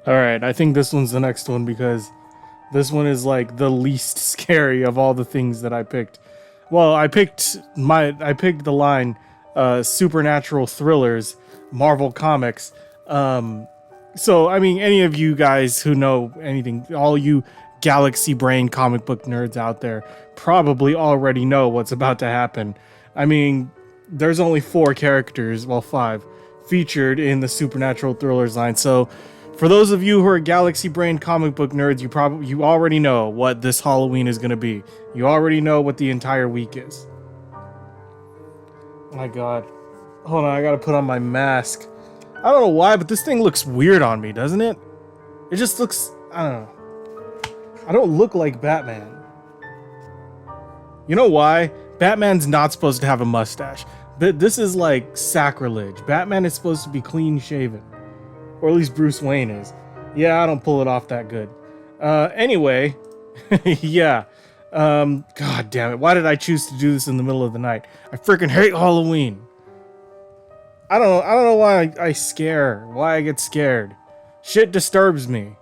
Alright, I think this one's the next one because this one is like the least scary of all the things that I picked. Well, I picked the line supernatural thrillers, Marvel Comics. So I mean any of you guys who know anything, all you galaxy brain comic book nerds out there probably already know what's about to happen. I mean, there's only 4 characters, well 5, featured in the supernatural thrillers line. So for those of you who are galaxy brain comic book nerds, you already know what this Halloween is going to be. You already know what the entire week is. My god. Hold on, I got to put on my mask. I don't know why, but this thing looks weird on me, doesn't it? It just looks, I don't know. I don't look like Batman. You know why? Batman's not supposed to have a mustache. This is like sacrilege. Batman is supposed to be clean shaven. Or at least Bruce Wayne is. Yeah, I don't pull it off that good. Anyway, yeah. God damn it. Why did I choose to do this in the middle of the night? I freaking hate Halloween. I don't know why why I get scared. Shit disturbs me.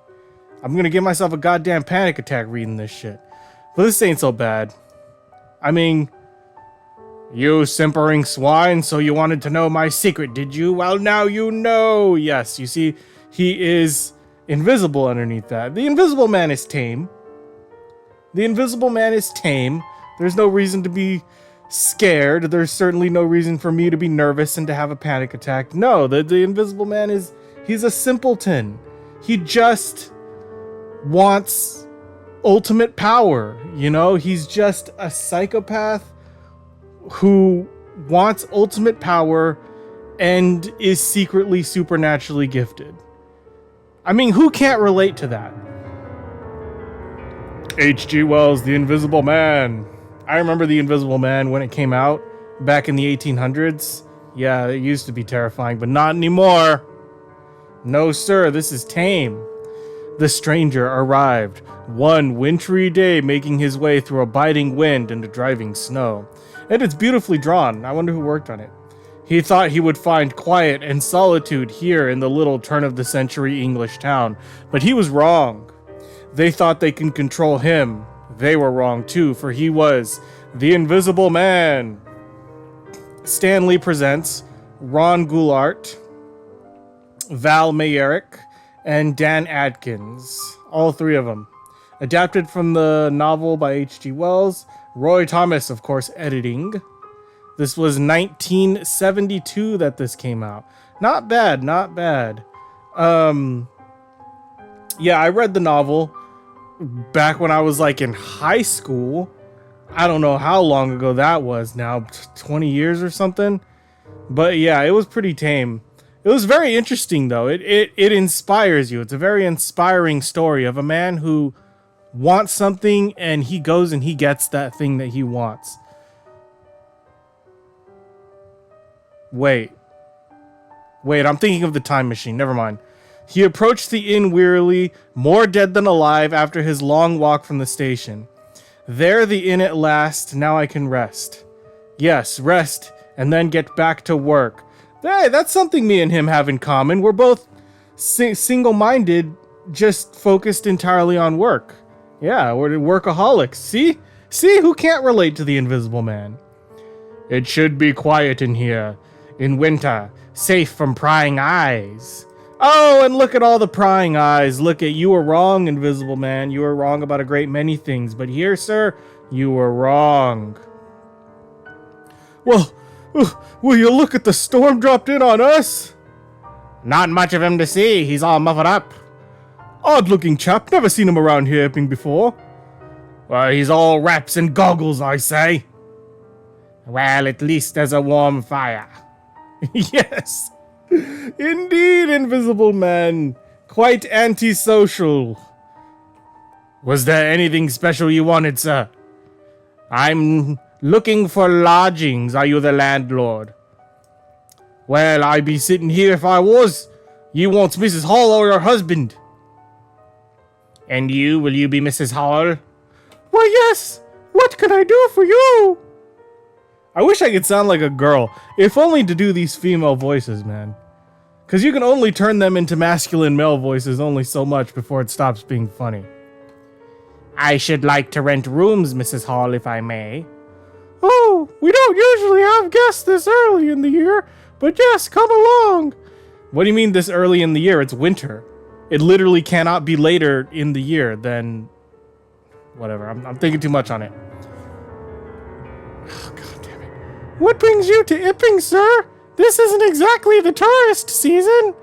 I'm gonna give myself a goddamn panic attack reading this shit. But this ain't so bad. I mean, you simpering swine, so you wanted to know my secret, did you? Well, now you know. Yes, you see, he is invisible underneath that. The Invisible Man is tame. The Invisible Man is tame. There's no reason to be scared. There's certainly no reason for me to be nervous and to have a panic attack. No, the Invisible Man he's a simpleton. He just wants ultimate power, you know? He's just a psychopath who wants ultimate power and is secretly supernaturally gifted. I mean, who can't relate to that? H.G. Wells, The Invisible Man. I remember The Invisible Man when it came out back in the 1800s. Yeah, it used to be terrifying, but not anymore. No, sir, this is tame. The stranger arrived one wintry day, making his way through a biting wind and driving snow. And it's beautifully drawn. I wonder who worked on it. He thought he would find quiet and solitude here in the little turn-of-the-century English town, but he was wrong. They thought they can control him. They were wrong too, for he was the Invisible Man. Stan Lee presents Ron Goulart, Val Mayerick, and Dan Adkins. All 3 of them. Adapted from the novel by H.G. Wells. Roy Thomas, of course, editing. This was 1972 that this came out. Not bad, not bad. Yeah, I read the novel back when I was like in high school. I don't know how long ago that was now, 20 years or something. But yeah, it was pretty tame. It was very interesting though. It inspires you. It's a very inspiring story of a man who wants something and he goes and he gets that thing that he wants. Wait, I'm thinking of the time machine. Never mind. He approached the inn wearily, more dead than alive after his long walk from the station. There the inn at last, now I can rest. Yes, rest, and then get back to work. Hey, that's something me and him have in common. We're both single-minded, just focused entirely on work. Yeah, we're workaholics. See? See, who can't relate to the Invisible Man? It should be quiet in here. In winter, safe from prying eyes. Oh, and look at all the prying eyes. Look at, you were wrong, Invisible Man. You were wrong about a great many things. But here, sir, you were wrong. Well, will you look at the storm dropped in on us? Not much of him to see. He's all muffled up. Odd-looking chap. Never seen him around here before. Well, he's all wraps and goggles, I say. Well, at least there's a warm fire. Yes. Indeed, Invisible Man. Quite antisocial. Was there anything special you wanted, sir? I'm looking for lodgings. Are you the landlord? Well, I'd be sitting here if I was. You want Mrs. Hall or her husband? And you, will you be Mrs. Hall? Why, yes. What can I do for you? I wish I could sound like a girl, if only to do these female voices, man. Because you can only turn them into masculine male voices only so much before it stops being funny. I should like to rent rooms, Mrs. Hall, if I may. Oh, we don't usually have guests this early in the year, but yes, come along. What do you mean this early in the year? It's winter. It literally cannot be later in the year than... Whatever, I'm thinking too much on it. Oh, God damn it. What brings you to Ipping, sir? This isn't exactly the tourist season.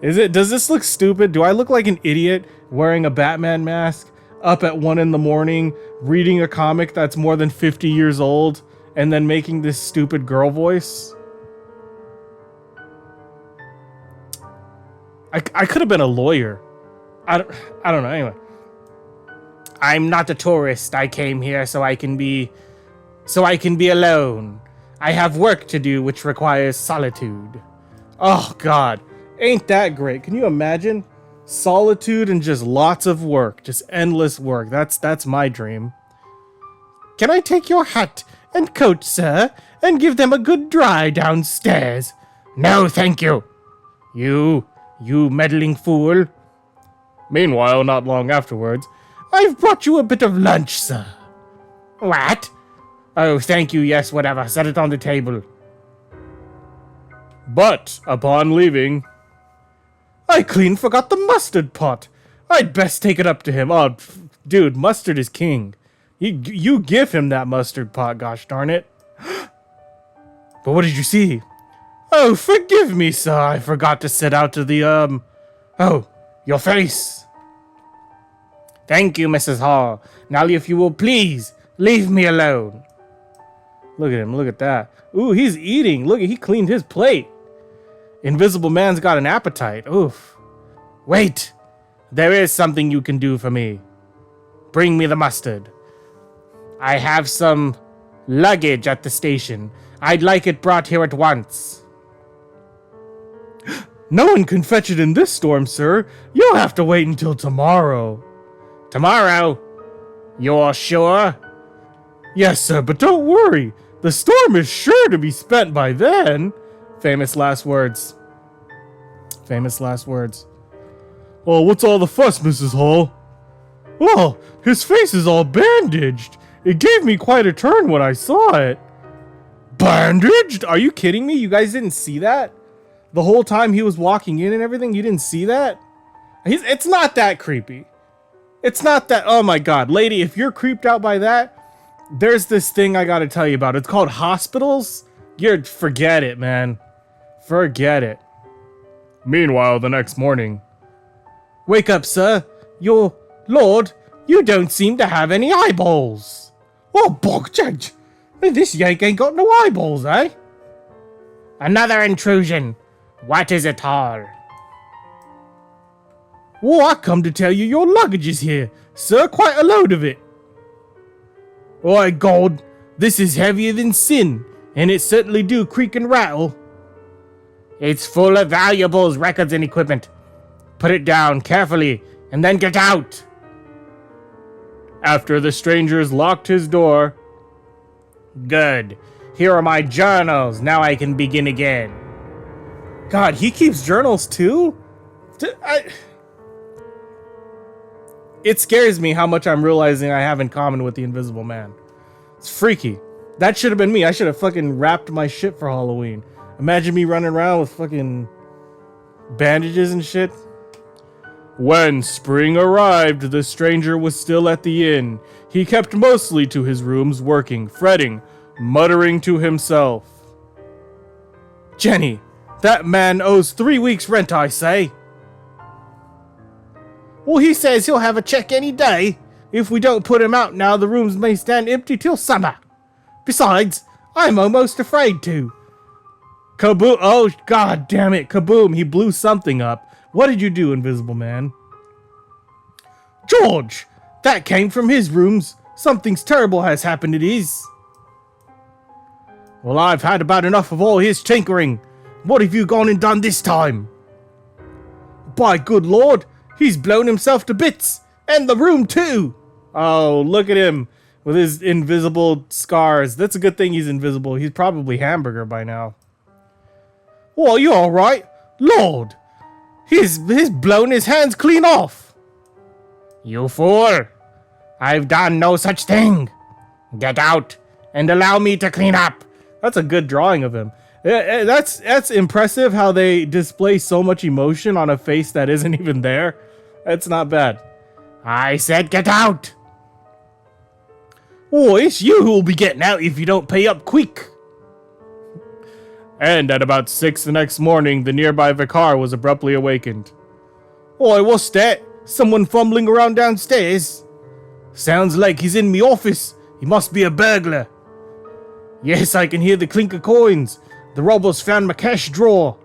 Is it? Does this look stupid? Do I look like an idiot wearing a Batman mask up at 1 a.m, reading a comic that's more than 50 years old, and then making this stupid girl voice? I could have been a lawyer. I don't know. Anyway. I'm not a tourist. I came here so I can be alone. I have work to do which requires solitude. Oh God, ain't that great? Can you imagine? Solitude and just lots of work, just endless work. That's my dream. Can I take your hat and coat, sir, and give them a good dry downstairs? No, thank you. You meddling fool. Meanwhile, not long afterwards, I've brought you a bit of lunch, sir. What? Oh, thank you, yes, whatever. Set it on the table. But, upon leaving, I clean forgot the mustard pot. I'd best take it up to him. Oh, dude, mustard is king. You give him that mustard pot, gosh darn it. But what did you see? Oh, forgive me, sir. I forgot to set out to the, Oh, your face. Thank you, Mrs. Hall. Now, if you will please, leave me alone. Look at him. Look at that. Ooh, he's eating. Look, he cleaned his plate. Invisible Man's got an appetite. Oof. Wait. There is something you can do for me. Bring me the mustard. I have some luggage at the station. I'd like it brought here at once. No one can fetch it in this storm, sir. You'll have to wait until tomorrow. Tomorrow? You're sure? Yes, sir, but don't worry. The storm is sure to be spent by then. Famous last words. Famous last words. Oh, what's all the fuss, Mrs. Hall? Well, his face is all bandaged. It gave me quite a turn when I saw it. Bandaged? Are you kidding me? You guys didn't see that? The whole time he was walking in and everything, you didn't see that? It's not that creepy. It's not that... Oh my God. Lady, if you're creeped out by that, there's this thing I gotta tell you about. It's called hospitals. Forget it, man. Forget it. Meanwhile, the next morning. Wake up, sir. Your lord, you don't seem to have any eyeballs. Oh, bogjudge. This yank ain't got no eyeballs, eh? Another intrusion. What is it all? Oh, I come to tell you your luggage is here, sir. Quite a load of it. Oh, God. This is heavier than sin, and it certainly do creak and rattle. It's full of valuables, records, and equipment. Put it down carefully, and then get out. After the strangers locked his door. Good. Here are my journals. Now I can begin again. God, he keeps journals too? It scares me how much I'm realizing I have in common with the Invisible Man. It's freaky. That should have been me. I should have fucking wrapped my shit for Halloween. Imagine me running around with fucking bandages and shit. When spring arrived, the stranger was still at the inn. He kept mostly to his rooms, working, fretting, muttering to himself. Jenny, that man owes 3 weeks' rent, I say. Well, he says he'll have a check any day. If we don't put him out now, the rooms may stand empty till summer. Besides, I'm almost afraid to. Kaboom! Oh, God damn it. Kaboom. He blew something up. What did you do, Invisible Man? George! That came from his rooms. Something's terrible has happened, it is. Well, I've had about enough of all his tinkering. What have you gone and done this time? By good Lord, he's blown himself to bits. And the room, too. Oh, look at him with his invisible scars. That's a good thing he's invisible. He's probably Hamburger by now. Well, you all right? Lord, He's blown his hands clean off. You fool! I've done no such thing. Get out and allow me to clean up. That's a good drawing of him. That's impressive how they display so much emotion on a face that isn't even there. That's not bad. I said get out. Oh, it's you who will be getting out if you don't pay up quick. And at about 6 the next morning, the nearby vicar was abruptly awakened. Oi, what's that? Someone fumbling around downstairs? Sounds like he's in me office. He must be a burglar. Yes, I can hear the clink of coins. The robbers found my cash drawer.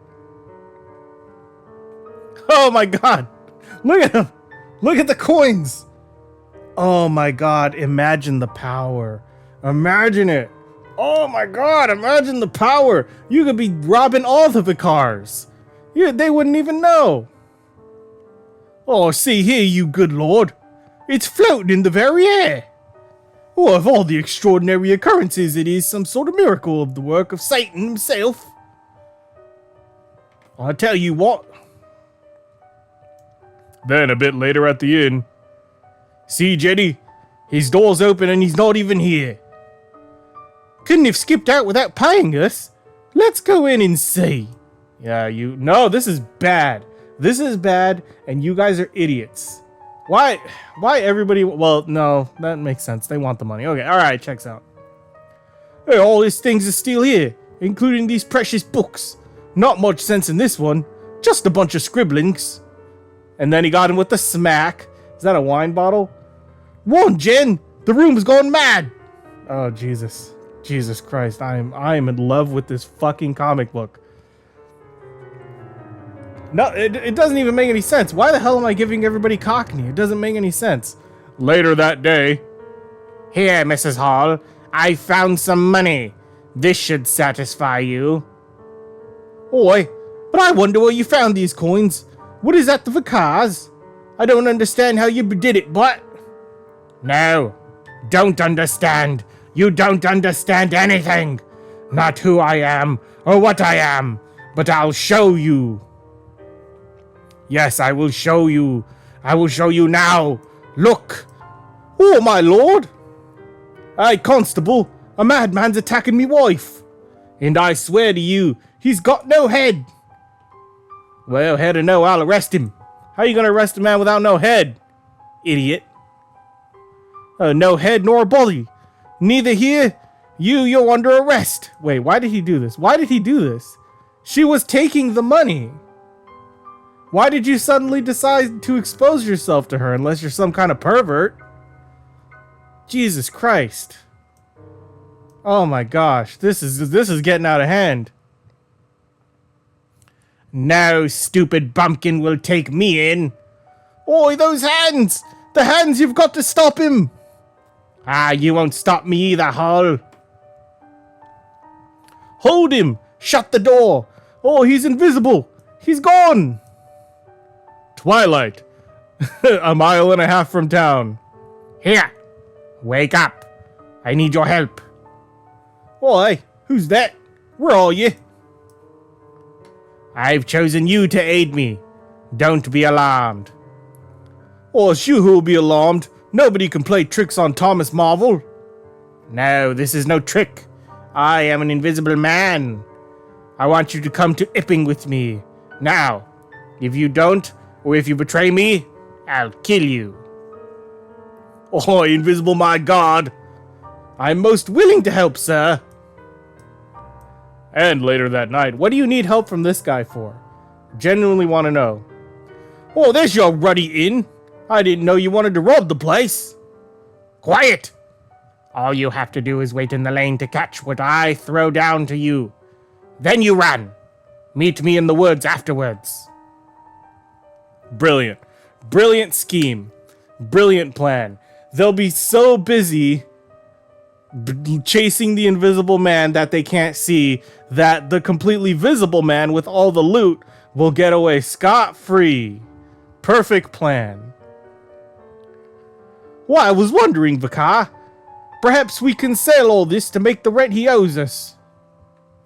Oh my god. Look at him. Look at the coins. Oh my god. Imagine the power. Imagine it. Oh my god. Imagine the power. You could be robbing all the vicars. They wouldn't even know. Oh, see here, you good lord. It's floating in the very air. Oh, of all the extraordinary occurrences, it is some sort of miracle of the work of Satan himself. I'll tell you what. Then a bit later at the inn. See, Jenny, his door's open and he's not even here. Couldn't have skipped out without paying us. Let's go in and see. Yeah, no, this is bad. This is bad, and you guys are idiots. Why everybody, well, no, that makes sense. They want the money. Okay, alright, checks out. Hey, all these things are still here, including these precious books. Not much sense in this one. Just a bunch of scribblings. And then he got him with the smack. Is that a wine bottle? Run, Jen! The room's gone mad! Oh, Jesus. Jesus Christ, I am in love with this fucking comic book. No, it doesn't even make any sense. Why the hell am I giving everybody Cockney? It doesn't make any sense. Later that day. Here, Mrs. Hall. I found some money. This should satisfy you. Oi, but I wonder where you found these coins. What is that, the vicar's? I don't understand how you did it, but... No, don't understand. You don't understand anything. Not who I am, or what I am, but I'll show you. Yes, I will show you. I will show you now. Look. Oh, my lord. Hey, constable, a madman's attacking me wife. And I swear to you, he's got no head. Well, head or no, I'll arrest him. How you gonna arrest a man without no head? Idiot. No head nor body. Neither here. You're under arrest. Wait, why did he do this? Why did he do this? She was taking the money. Why did you suddenly decide to expose yourself to her unless you're some kind of pervert? Jesus Christ. Oh my gosh, this is getting out of hand. No stupid bumpkin will take me in. Oi, those hands! The hands, you've got to stop him! Ah, you won't stop me either, Hall. Hold him! Shut the door! Oh, he's invisible! He's gone! Twilight. A mile and a half from town. Here! Wake up! I need your help. Oi, who's that? Where are you? I've chosen you to aid me. Don't be alarmed. Oh, it's you who'll be alarmed. Nobody can play tricks on Thomas Marvel. No, this is no trick. I am an invisible man. I want you to come to Ipping with me. Now, if you don't, or if you betray me, I'll kill you. Oh, invisible, my god. I'm most willing to help, sir. And later that night, what do you need help from this guy for? Genuinely want to know. Oh, there's your ruddy inn. I didn't know you wanted to rob the place. Quiet! All you have to do is wait in the lane to catch what I throw down to you. Then you run. Meet me in the woods afterwards. Brilliant. Brilliant scheme. Brilliant plan. They'll be so busy chasing the invisible man that they can't see that the completely visible man with all the loot will get away scot-free. Perfect plan. Well, I was wondering, Vicar. Perhaps we can sell all this to make the rent he owes us.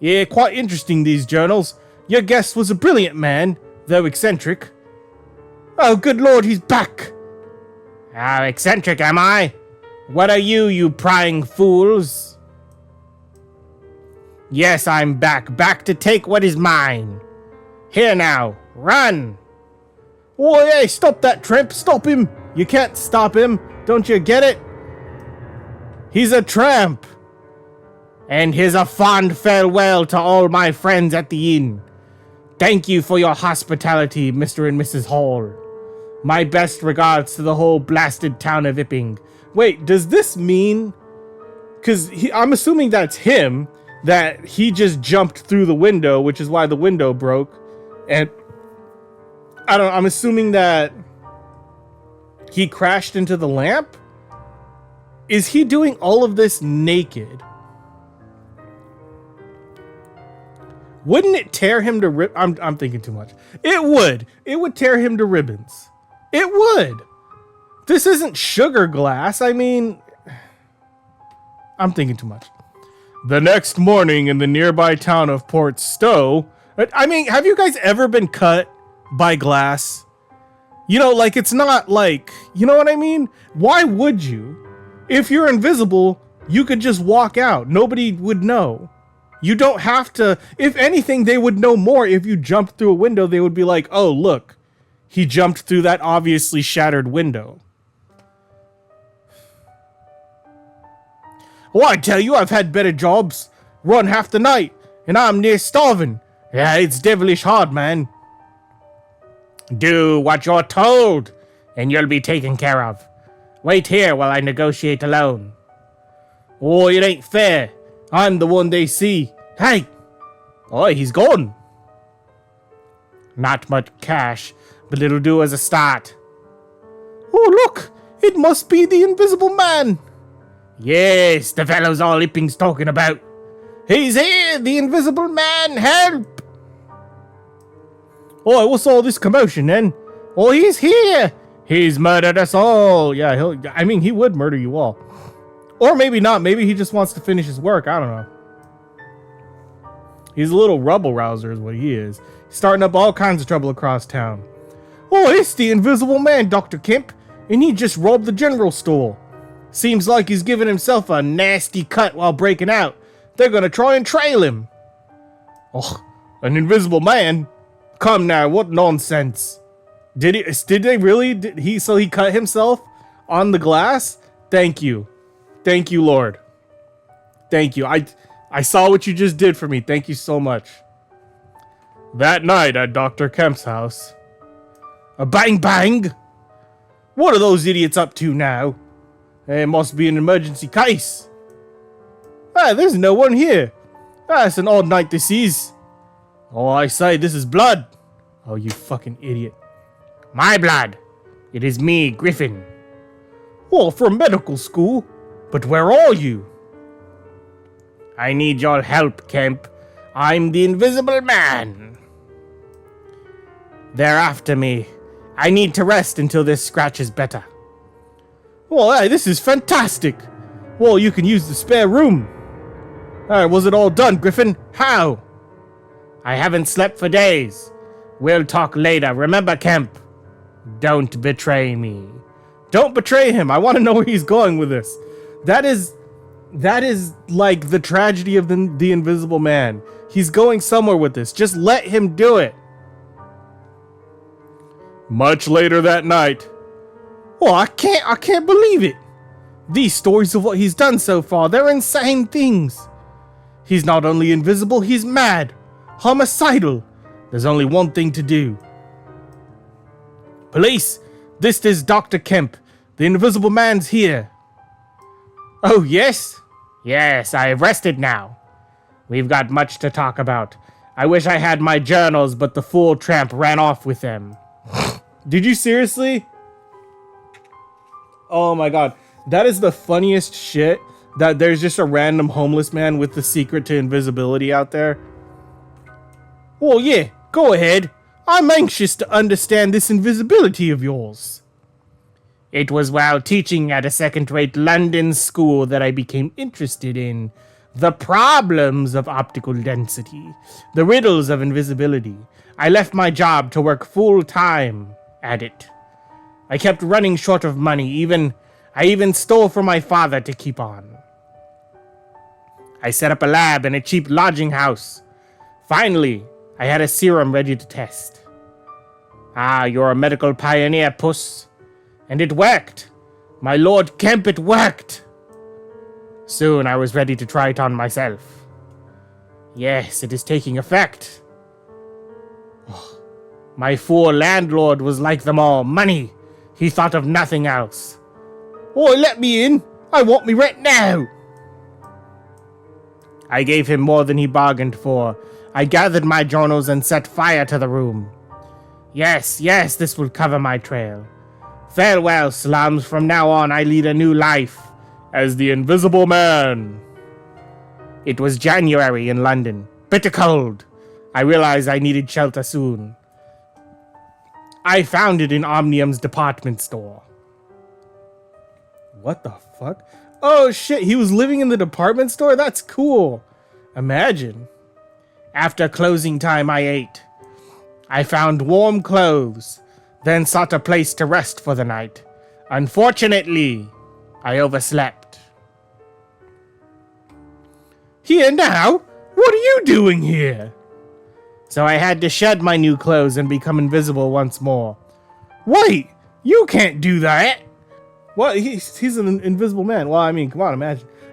Yeah, quite interesting, these journals. Your guest was a brilliant man. though eccentric. Oh, good lord, he's back! How eccentric am I? What are you, you prying fools? Yes, I'm back to take what is mine. Here now, run! Oh, hey, stop that tramp, stop him! You can't stop him, don't you get it? He's a tramp! And here's a fond farewell to all my friends at the inn. Thank you for your hospitality, Mr. and Mrs. Hall. My best regards to the whole blasted town of Ipping. Wait, does this mean... Because I'm assuming that's him, that he just jumped through the window, which is why the window broke. And... I'm assuming that he crashed into the lamp? Is he doing all of this naked? Wouldn't it tear him to I'm thinking too much. It would. It would tear him to ribbons. It would. This isn't sugar glass. I mean, I'm thinking too much. The next morning in the nearby town of Port Stowe. I mean, have you guys ever been cut by glass? You know, like, it's not like, you know what I mean? Why would you? If you're invisible, you could just walk out. Nobody would know. You don't have to. If anything, they would know more. If you jumped through a window, they would be like, oh, look, he jumped through that obviously shattered window. Oh, I tell you, I've had better jobs. Run half the night, and I'm near starving. Yeah, it's devilish hard, man. Do what you're told, and you'll be taken care of. Wait here while I negotiate alone. Oh, it ain't fair. I'm the one they see. Hey! Oh, he's gone. Not much cash, but it'll do as a start. Oh, look! It must be the Invisible Man! Yes, the fellow's all Ipping's talking about. He's here! The Invisible Man! Help! Oh, what's all this commotion then? Oh, he's here! He's murdered us all! Yeah, he would murder you all. Or maybe not. Maybe he just wants to finish his work. I don't know. He's a little rubble rouser is what he is. Starting up all kinds of trouble across town. Oh, it's the Invisible Man, Dr. Kemp. And he just robbed the general store. Seems like he's giving himself a nasty cut while breaking out. They're gonna try and trail him. Oh, an Invisible Man? Come now, what nonsense. Did they really? So he cut himself on the glass? Thank you. Thank you, Lord. Thank you. I saw what you just did for me. Thank you so much. That night at Dr. Kemp's house. A bang bang! What are those idiots up to now? It must be an emergency case. Ah, there's no one here. Ah, it's an odd night this is. Oh, I say, this is blood. Oh, you fucking idiot. My blood. It is me, Griffin. Oh, from medical school. But where are you? I need your help, Kemp. I'm the Invisible Man. They're after me. I need to rest until this scratch is better. Well, hey, this is fantastic. Well, you can use the spare room. Alright, was it all done, Griffin? How? I haven't slept for days. We'll talk later. Remember, Kemp, don't betray me. Don't betray him. I want to know where he's going with this. That is like the tragedy of the Invisible Man. He's going somewhere with this. Just let him do it. Much later that night. Oh, I can't believe it. These stories of what he's done so far, they're insane things. He's not only invisible, he's mad, homicidal. There's only one thing to do. Police, this is Dr. Kemp. The Invisible Man's here. Oh, yes? Yes, I've rested now. We've got much to talk about. I wish I had my journals, but the fool tramp ran off with them. Did you seriously? Oh my god. That is the funniest shit, that there's just a random homeless man with the secret to invisibility out there. Oh yeah, go ahead. I'm anxious to understand this invisibility of yours. It was while teaching at a second-rate London school that I became interested in the problems of optical density, the riddles of invisibility. I left my job to work full-time at it. I kept running short of money, I even stole from my father to keep on. I set up a lab in a cheap lodging house. Finally, I had a serum ready to test. Ah, you're a medical pioneer, puss. And it worked. My Lord Kemp, it worked. Soon I was ready to try it on myself. Yes, it is taking effect. Oh, my fool landlord was like them all. Money. He thought of nothing else. Oi, let me in. I want me rent now. I gave him more than he bargained for. I gathered my journals and set fire to the room. Yes, this will cover my trail. Farewell, slums. From now on, I lead a new life as the Invisible Man. It was January in London. Bitter cold. I realized I needed shelter soon. I found it in Omnium's department store. What the fuck? Oh shit, he was living in the department store? That's cool. Imagine. After closing time, I ate. I found warm clothes, then sought a place to rest for the night. Unfortunately, I overslept. Here now? What are you doing here? So I had to shed my new clothes and become invisible once more. Wait, you can't do that. What? He's an invisible man. Well, I mean, come on,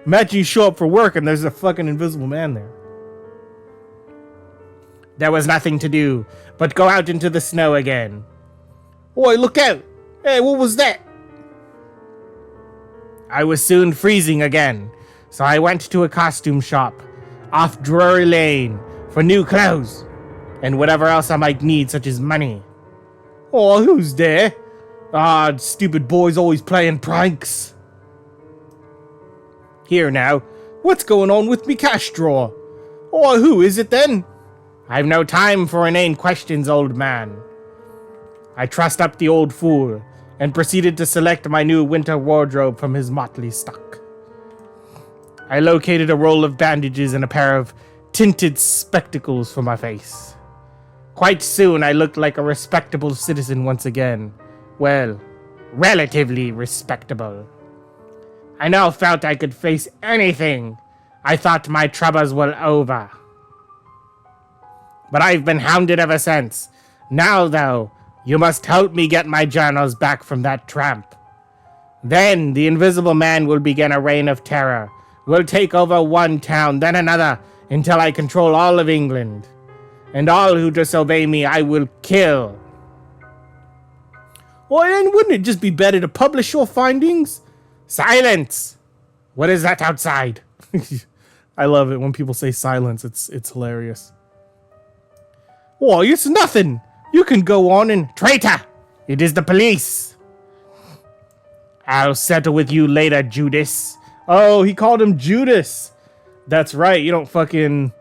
imagine you show up for work and there's a fucking invisible man there. There was nothing to do but go out into the snow again. Oi, look out! Hey, what was that? I was soon freezing again, so I went to a costume shop off Drury Lane for new clothes and whatever else I might need, such as money. Oh, who's there? Ah, stupid boys always playing pranks. Here now, what's going on with me cash drawer? Oh, who is it then? I've no time for inane questions, old man. I trussed up the old fool and proceeded to select my new winter wardrobe from his motley stock. I located a roll of bandages and a pair of tinted spectacles for my face. Quite soon I looked like a respectable citizen once again. Well, relatively respectable. I now felt I could face anything. I thought my troubles were over. But I've been hounded ever since. Now, though, you must help me get my journals back from that tramp. Then the Invisible Man will begin a reign of terror. We'll take over one town, then another, until I control all of England. And all who disobey me, I will kill. Well, then wouldn't it just be better to publish your findings? Silence! What is that outside? I love it when people say silence. It's hilarious. Oh, it's nothing. You can go on and... Traitor! It is the police. I'll settle with you later, Judas. Oh, he called him Judas. That's right. You don't fucking...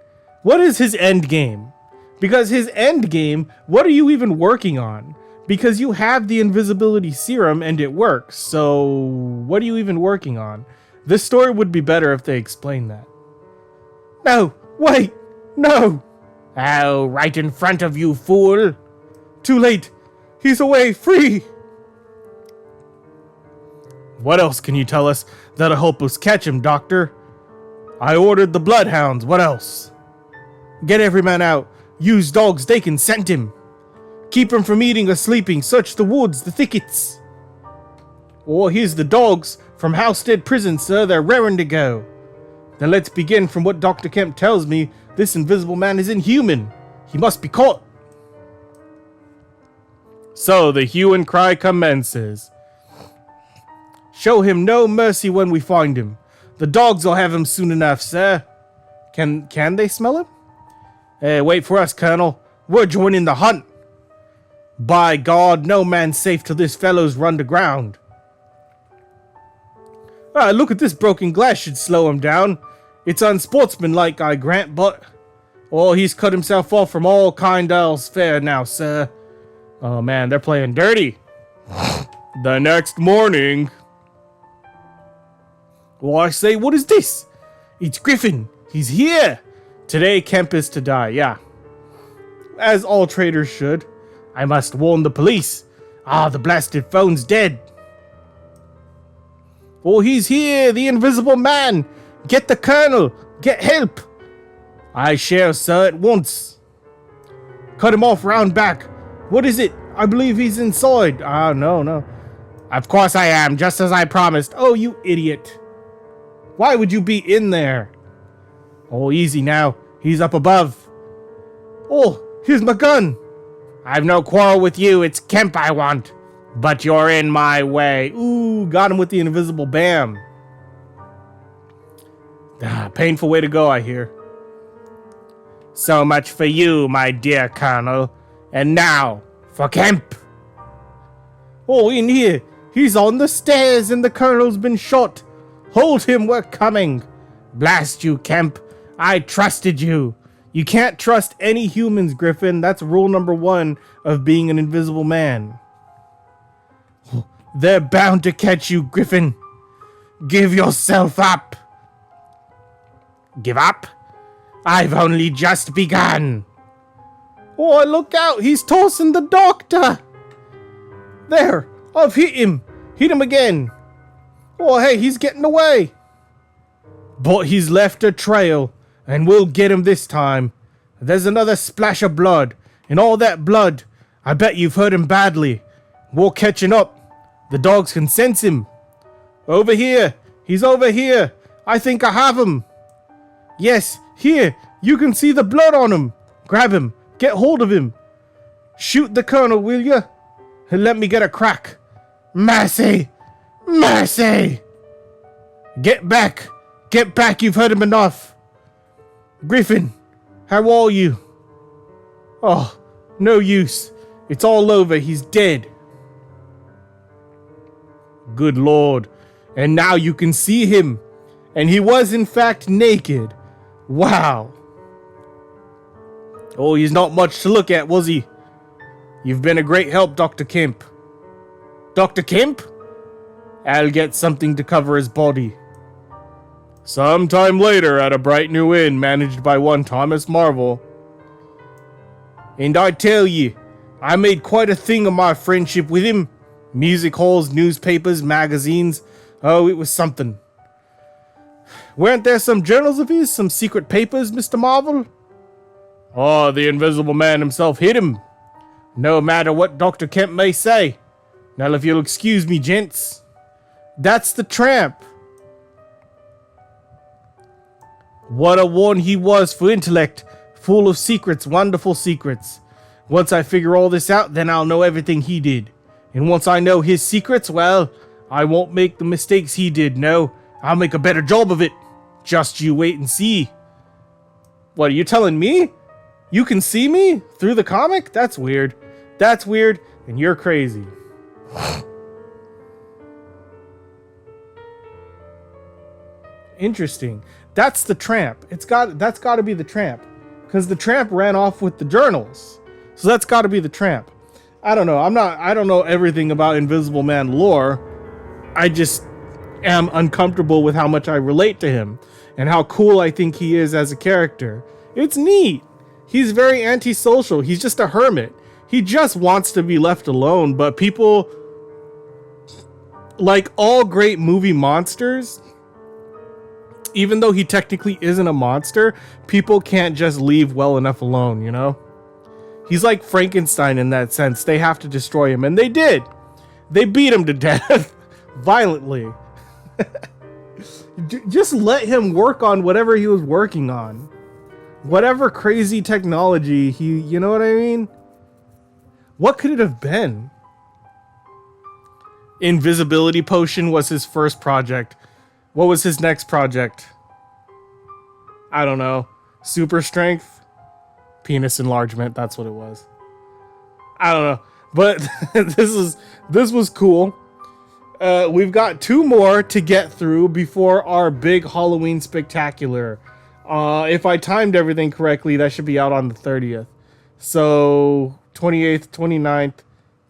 What is his end game? Because his end game, what are you even working on? Because you have the invisibility serum and it works. So what are you even working on? This story would be better if they explained that. No, wait, no. Oh, right in front of you, fool. Too late. He's away, free. What else can you tell us that'll help us catch him, Doctor? I ordered the bloodhounds. What else? Get every man out. Use dogs they can scent him. Keep him from eating or sleeping. Search the woods, the thickets. Oh, here's the dogs from Halstead Prison, sir. They're raring to go. Then let's begin. From what Dr. Kemp tells me, this invisible man is inhuman. He must be caught. So the hue and cry commences. Show him no mercy when we find him. The dogs will have him soon enough, sir. Can they smell him? Hey, wait for us, Colonel. We're joining the hunt. By God, no man's safe till this fellow's run to ground. Look at this broken glass should slow him down. It's unsportsmanlike, I grant, but... Oh, he's cut himself off from all kind else fair now, sir. Oh man, they're playing dirty. The next morning... Well, I say, what is this? It's Griffin. He's here. Today, Kemp is to die, yeah. as all traitors should. I must warn the police. Ah, the blasted phone's dead. Oh, he's here, the invisible man. Get the colonel. Get help. I shall, sir, at once. Cut him off round back. What is it? I believe he's inside. Ah, no. Of course I am, just as I promised. Oh, you idiot. Why would you be in there? Oh, easy now. He's up above. Oh, here's my gun. I've no quarrel with you. It's Kemp I want. But you're in my way. Ooh, got him with the invisible bam. Ah, painful way to go, I hear. So much for you, my dear Colonel. And now, for Kemp. Oh, in here. He's on the stairs and the Colonel's been shot. Hold him, we're coming. Blast you, Kemp. I trusted you. You can't trust any humans, Griffin. That's rule number 1 of being an invisible man. They're bound to catch you, Griffin. Give yourself up. Give up? I've only just begun. Oh, look out. He's tossing the doctor. There. I've hit him. Hit him again. Oh, hey, he's getting away. But he's left a trail, and we'll get him this time. There's another splash of blood, and all that blood, I bet you've hurt him badly. We're catching up. The dogs can sense him. Over here. He's over here. I think I have him. Yes, here. You can see the blood on him. Grab him. Get hold of him. Shoot the colonel, will you? And let me get a crack. Mercy! Mercy! Get back! Get back, you've hurt him enough! Griffin, how are you? Oh, no use. It's all over, he's dead. Good Lord. And now you can see him. And he was in fact naked. Wow. Oh, he's not much to look at, was he? You've been a great help, Dr. Kemp. Dr. Kemp? I'll get something to cover his body. Sometime later at a bright new inn managed by one Thomas Marvel. And I tell you, I made quite a thing of my friendship with him. Music halls, newspapers, magazines. Oh, it was something. Weren't there some journals of his, some secret papers, Mr. Marvel? Oh, the Invisible Man himself hit him. No matter what Dr. Kemp may say. Now, if you'll excuse me, gents. That's the tramp. What a one he was for intellect. Full of secrets, wonderful secrets. Once I figure all this out, then I'll know everything he did. And once I know his secrets, well, I won't make the mistakes he did, no. I'll make a better job of it. Just you wait and see. What, are you telling me? You can see me through the comic? That's weird. That's weird, and you're crazy. Interesting. That's the tramp. That's got to be the tramp, because the tramp ran off with the journals. So that's got to be the tramp. I don't know. I don't know everything about Invisible Man lore. I just am uncomfortable with how much I relate to him and how cool I think he is as a character. It's neat. He's very antisocial. He's just a hermit. He just wants to be left alone, but people, like all great movie monsters, even though he technically isn't a monster, people can't just leave well enough alone, you know? He's like Frankenstein in that sense. They have to destroy him, and they did. They beat him to death violently. Just let him work on whatever he was working on. Whatever crazy technology you know what I mean? What could it have been? Invisibility potion was his first project. What was his next project? I don't know. Super strength? Penis enlargement, that's what it was. I don't know. But this was cool. We've got 2 more to get through before our big Halloween spectacular. If I timed everything correctly, that should be out on the 30th. So 28th, 29th,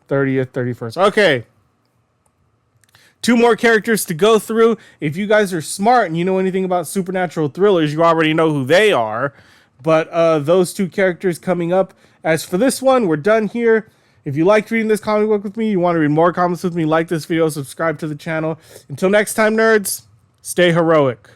30th, 31st. Okay. 2 more characters to go through. If you guys are smart and you know anything about supernatural thrillers, you already know who they are. But those two characters coming up. As for this one, we're done here. If you liked reading this comic book with me, you want to read more comics with me, like this video, subscribe to the channel. Until next time, nerds, stay heroic.